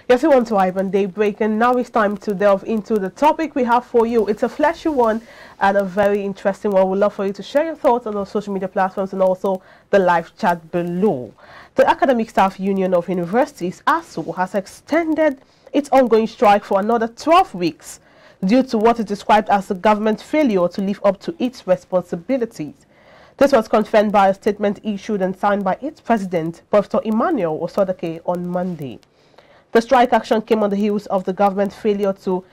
Yes, we want to Ivan Daybreak, and now it's time to delve into the topic we have for you. It's a fleshy one and a very interesting one. We'd love for you to share your thoughts on our social media platforms and also the live chat below. The Academic Staff Union of Universities, ASUU, has extended its ongoing strike for another 12 weeks due to what is described as the government failure to live up to its responsibilities. This was confirmed by a statement issued and signed by its president, Professor Emmanuel Osodeke, on Monday. The strike action came on the heels of the government failure to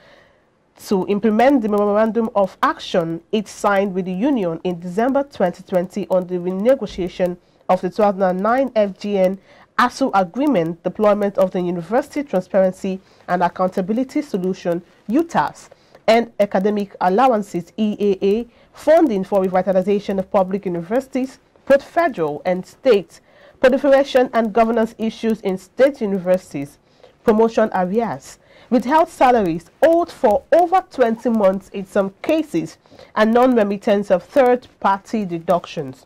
implement the memorandum of action it signed with the union in December 2020 on the renegotiation of the 2009 FGN ASUU agreement, deployment of the University Transparency and Accountability Solution, UTAS, and academic allowances, EAA, funding for revitalization of public universities, both federal and state, proliferation and governance issues in state universities, promotion arrears, withheld salaries owed for over 20 months in some cases, and non-remittance of third-party deductions.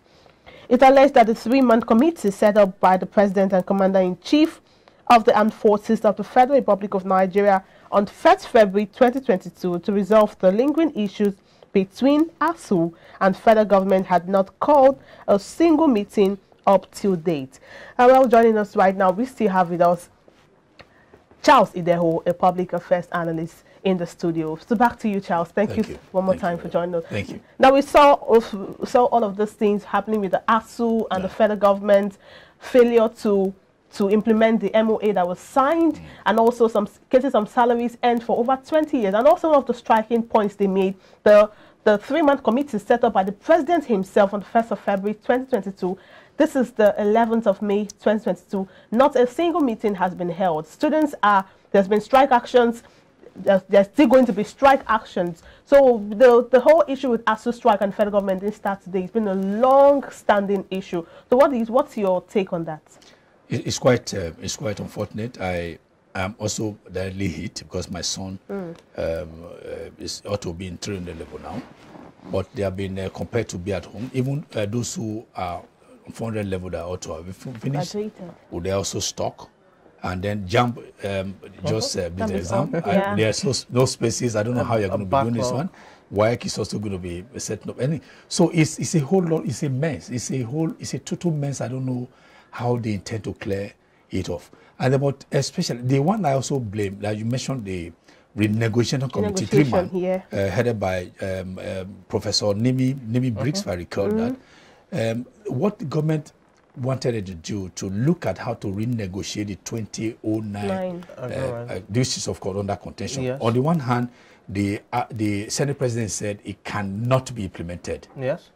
It alleged that the three-man committee set up by the President and Commander-in-Chief of the Armed Forces of the Federal Republic of Nigeria on 1st February 2022 to resolve the lingering issues between ASUU and federal government had not called a single meeting up till date. And well, joining us right now, we still have with us Charles Ideho, a public affairs analyst in the studio. So back to you, Charles. Thank you one more time for joining us. Thank you. Now we saw all of these things happening with the ASUU and the federal government failure to implement the MOA that was signed, and also some cases, some salaries end for over 20 years. And also one of the striking points they made, the three-month committee set up by the president himself on the 1st of February 2022. This is the 11th of May 2022. Not a single meeting has been held. Students there's been strike actions. There's still going to be strike actions. So the whole issue with ASUU strike and federal government didn't start today. It's been a long-standing issue. So what's your take on that? It's quite unfortunate. I am also directly hit because my son is ought to be in 300 level now, but they have been compared to be at home. Even those who are 400 level that ought to have finished, would they also stuck and then jump just the exam? There's no spaces. I don't know how you're going to be doing this one. WAEC is also going to be setting up. So it's a whole lot. It's a mess. It's a total mess. I don't know how they intend to clear it off. And about especially the one I also blame, like you mentioned, the renegotiation committee, 3-man, headed by Professor Nimi Briggs, if I recall that. What the government wanted it to do to look at how to renegotiate the 2009, this is of course under contention. Yes. On the one hand, the Senate President said it cannot be implemented. Yes.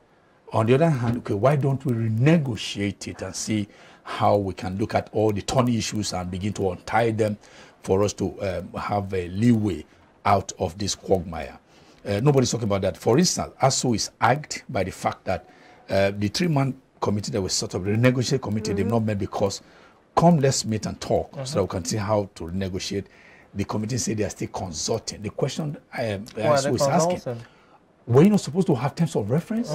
On the other hand, okay, why don't we renegotiate it and see how we can look at all the thorny issues and begin to untie them for us to have a leeway out of this quagmire? Nobody's talking about that. For instance, ASUU is agged by the fact that the three-man committee that was sort of renegotiate committee, they've not met because let's meet and talk so that we can see how to renegotiate. The committee said they are still consulting. The question ASUU is asking, were you not supposed to have terms of reference?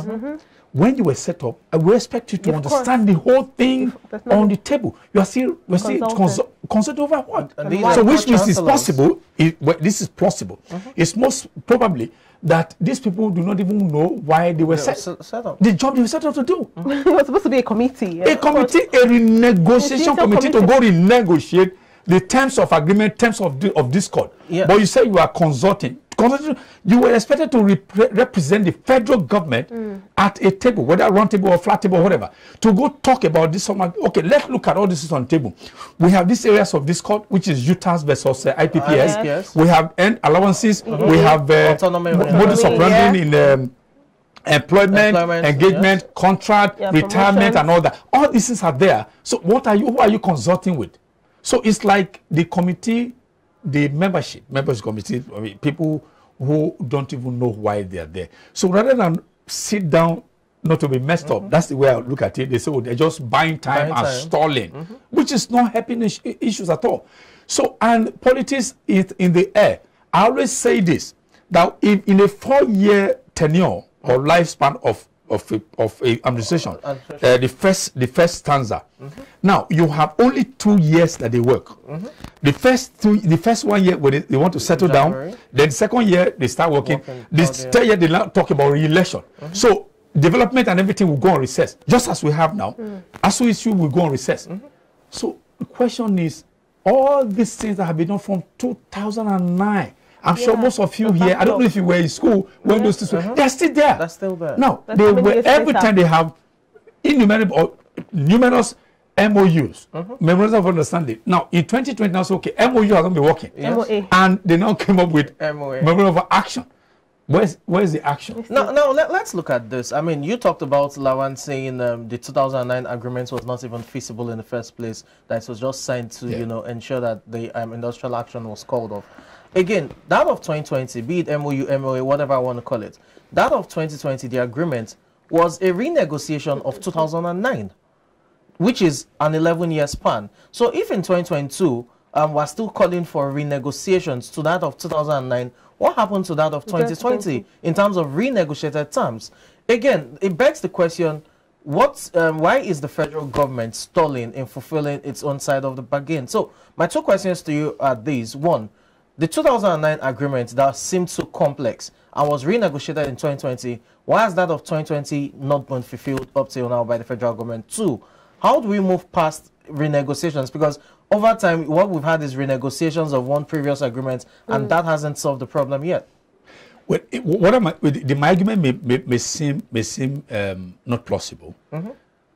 When you were set up, I will expect you to understand the whole thing on the table. You are still consulting over what? So which means it's possible, this is plausible. It's most probably that these people do not even know why they were set up. The job they were set up to do. It was supposed to be a committee. A committee, a renegotiation committee to go renegotiate the terms of agreement, terms of discord. But you say you are consulting. You were expected to represent the federal government at a table, whether round table or flat table or whatever, to go talk about this. Okay, let's look at all this is on the table. We have these areas of discord, which is UTAS versus IPPS. We have end allowances. We have modus operandi in employment, engagement, contract, retirement, and all that. All these things are there. So who are you consulting with? So it's like the committee, the members committee, people who don't even know why they are there. So rather than sit down, not to be messed up, that's the way I look at it. They say, oh, they're just buying time and stalling, which is not helping issues at all. So, and politics is in the air. I always say this, that if in a 4-year tenure or lifespan of administration, the first stanza. Now you have only 2 years that they work. The first 1 year when they want to settle down, then the second year they start working. This third year they now talk about re-election. So development and everything will go on recess, just as we have now. ASUU issue will go on recess. So the question is, all these things that have been done from 2009. I'm sure most of you here, I don't know if you were in school when those things were, they're still there. That's still there. Now, they were, every time they have numerous MOUs, Memorandum of Understanding. Now, in 2020, now, okay, MOU has not been working. And they now came up with Memorandum of Action. Where's the action? Now let's look at this. I mean, you talked about Lawan saying the 2009 agreement was not even feasible in the first place, that it was just signed to, you know, ensure that the industrial action was called off. Again, that of 2020, be it MOU, MOA, whatever I want to call it, that of 2020, the agreement was a renegotiation of 2009, which is an 11-year span. So if in 2022, we're still calling for renegotiations to that of 2009, what happened to that of 2020 in terms of renegotiated terms? Again, it begs the question, why is the federal government stalling in fulfilling its own side of the bargain? So my 2 questions to you are these. 1, the 2009 agreement that seemed so complex and was renegotiated in 2020, why has that of 2020 not been fulfilled up till now by the federal government? 2, how do we move past renegotiations? Because over time, what we've had is renegotiations of one previous agreement, and that hasn't solved the problem yet. Well, my argument may seem not plausible,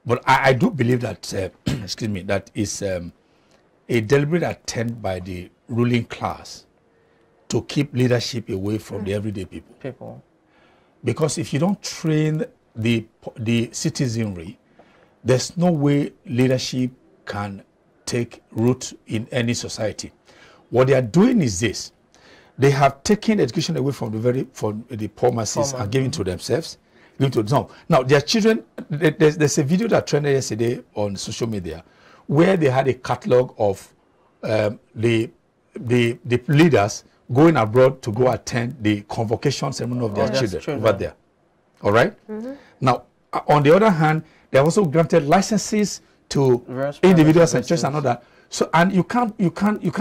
but I do believe that excuse me, that is a deliberate attempt by the ruling class to keep leadership away from the everyday people. Because if you don't train the citizenry, there's no way leadership can take root in any society. What they are doing is this: they have taken education away from the poor masses and given to themselves. Now their children. There's a video that trended yesterday on social media where they had a catalog of the leaders going abroad to go attend the convocation ceremony of their children over there. All right. Now, on the other hand, they also granted licenses to individuals and churches and all that. So, and you can't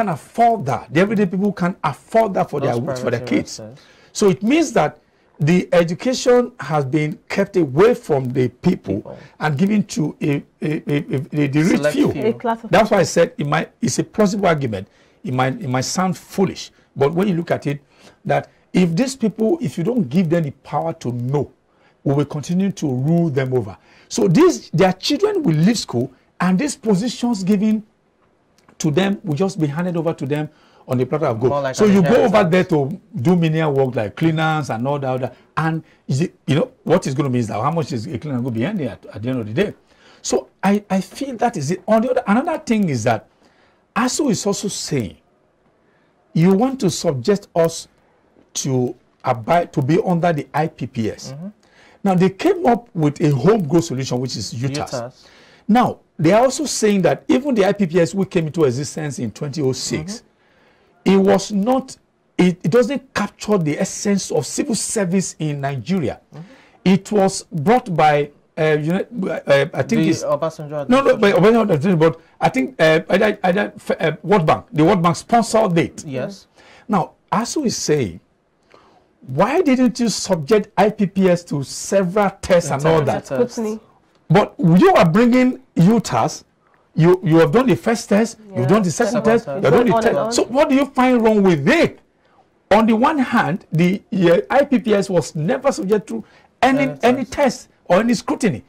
afford that. The everyday people can't afford that for their kids. So it means that the education has been kept away from the people and given to the rich few. That's why I said it's a plausible argument. It might sound foolish, but when you look at it, that if these people, if you don't give them the power to know, we will continue to rule them over. So their children will leave school, and these positions given to them will just be handed over to them on the platter of gold. Like so you go over there to do menial work like cleaners and all that, and you know what is going to be is that how much is a cleaner going to be earning at the end of the day. So I feel that is it. On the other, another thing is that ASUU is also saying you want to subject us to be under the IPPS. Now they came up with a homegrown solution, which is UTAS. Now they are also saying that even the IPPS, which came into existence in 2006, it was not. It doesn't capture the essence of civil service in Nigeria. It was brought by I think it's Obasanjo. But I think World Bank. The World Bank sponsored it. Yes. Now ASUU is saying, why didn't you subject IPPS to several tests and all that? But you are bringing UTAS. You have done the first test, you've done the second test, you've done the test. So what do you find wrong with it? On the one hand, the IPPS was never subject to any test or any scrutiny.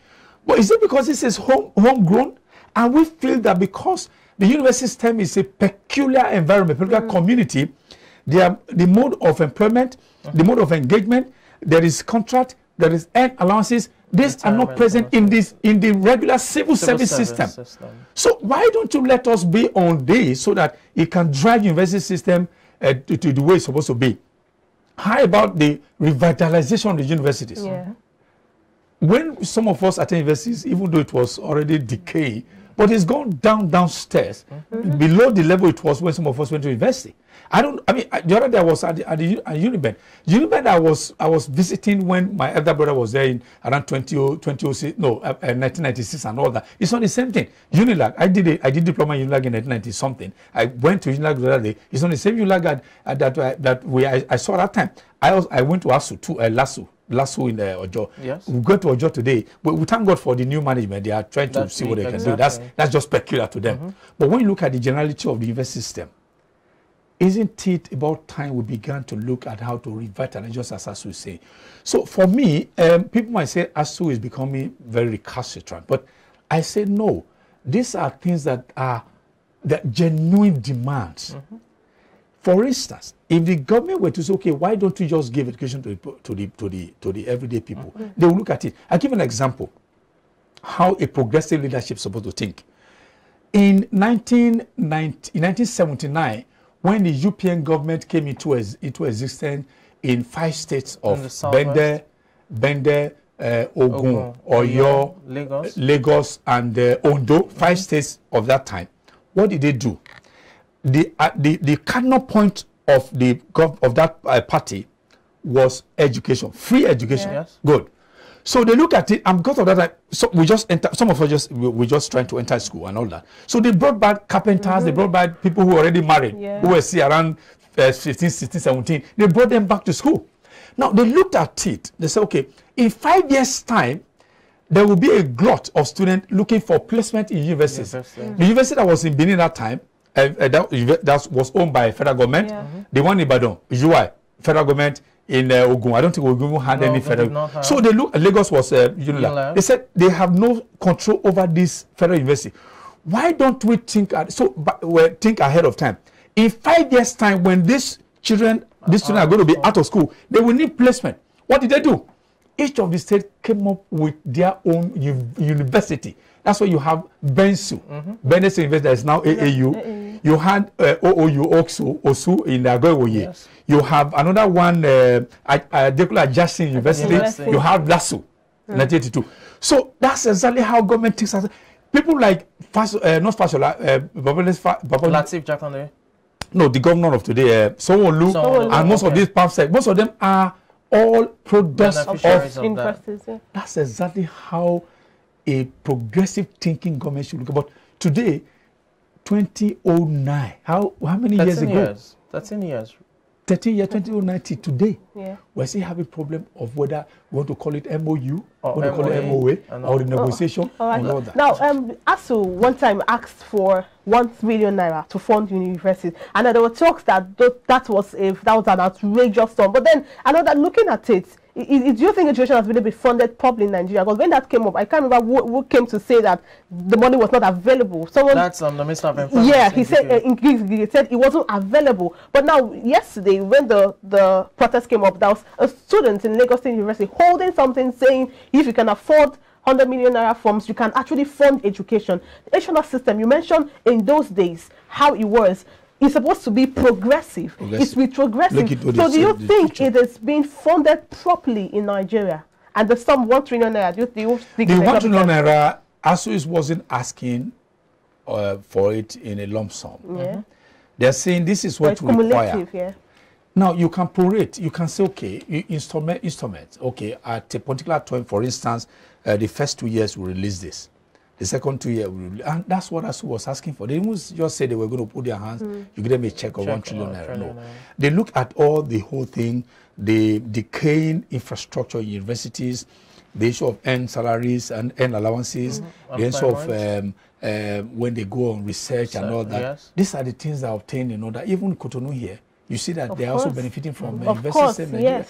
But is it because this is homegrown? And we feel that because the university system is a peculiar environment, peculiar community, the mode of employment, the mode of engagement, there is contract, there is earned allowances. These are not present in the regular civil service system. So why don't you let us be on this so that it can drive university system to the way it's supposed to be? How about the revitalization of the universities? When some of us attend universities, even though it was already decaying, but it's gone downstairs, below the level it was when some of us went to university. I mean, the other day I was at Uniben. Uniben I was visiting when my elder brother was there in around 1996 and all that. It's not the same thing. Unilag, I did diploma in Unilag in 1990 something. I went to Unilag the other day. It's not the same Unilag that I saw that time. I went to ASUU too, LASU in Ojo. Yes. We go to Ojo today, but we thank God for the new management. They are trying to see what they can do. That's just peculiar to them. But when you look at the generality of the university system, isn't it about time we began to look at how to revitalize, just as ASUU is saying? So for me, people might say ASUU is becoming very recalcitrant, but I say no. These are things that are the genuine demands. For instance, if the government were to say, okay, why don't we just give education to the everyday people? They will look at it. I'll give an example how a progressive leadership is supposed to think. In 1979, when the European government came into existence in 5 states of Bende, Ogun, Oyo, Lagos, and Ondo, 5 states of that time, what did they do? The cardinal point of that party was education, free education. Yes. Good. So they look at it, and because of that, so we just enter. Some of us we're just trying to enter school and all that. So they brought back carpenters, they brought back people who were already married, who were around 15, 16, 17. They brought them back to school. Now they looked at it. They said, okay, in 5 years' time, there will be a glut of students looking for placement in universities. The university that was in Benin that time, that was owned by federal government. The one in Ibadan, UI, federal government. In Ogun, I don't think Ogun had any federal. So they look. Lagos was Unilag. They said they have no control over this federal university. Why don't we think think ahead of time? In 5 years' time, when these children are going to be out of school, they will need placement. What did they do? Each of the states came up with their own university. That's why you have BENSU, Benin State University, that is now AAU. You had OOU, OSU in Agogoye. Yes. You have another one, Jackson University. You have LASU, 1982. So that's exactly how government thinks. People like, not Fashola, Latif Jakande. No, the governor of today, Sonwo-Olu, and most of these pastors, most of them are all products of that. That's exactly how a progressive thinking government should look. But today, 2009, how many years ago? 13 years. 13 years, 2009 today. We're still having a problem of whether we want to call it MOU, or want to call it MOA, or the negotiation, and all that. Now, ASUU one time asked for 1 trillion naira to fund universities, and there were talks that that was an outrageous sum. But then, I know that looking at it, do you think education has really been funded properly in Nigeria? Because when that came up, I can't remember who came to say that the money was not available. Someone, that's the Minister of Information. Yeah, he said it wasn't available. But now, yesterday, when the protest came up, there was a student in Lagos State University holding something saying, if you can afford 100 million naira funds, you can actually fund education. The educational system, you mentioned in those days how it was. It's supposed to be progressive. It's retrogressive. So do you think it is being funded properly in Nigeria? And the sum 1 trillion naira, do you think the 1 trillion naira, ASUU wasn't asking for it in a lump sum. They're saying this is what we require. Now you can prorate. You can say, okay, instruments. Okay, at a particular time, for instance, the first 2 years we release this. The second 2 years, and that's what ASUU was asking for. They didn't just say they were going to put their hands, you give them a check of 1 trillion naira. No. They look at the whole thing, the decaying infrastructure in universities, the issue of earned salaries and earned allowances, the issue of when they go on research and all that. These are the things that are obtained in order. Even Cotonou here, you see that they are also benefiting from universities. Yes.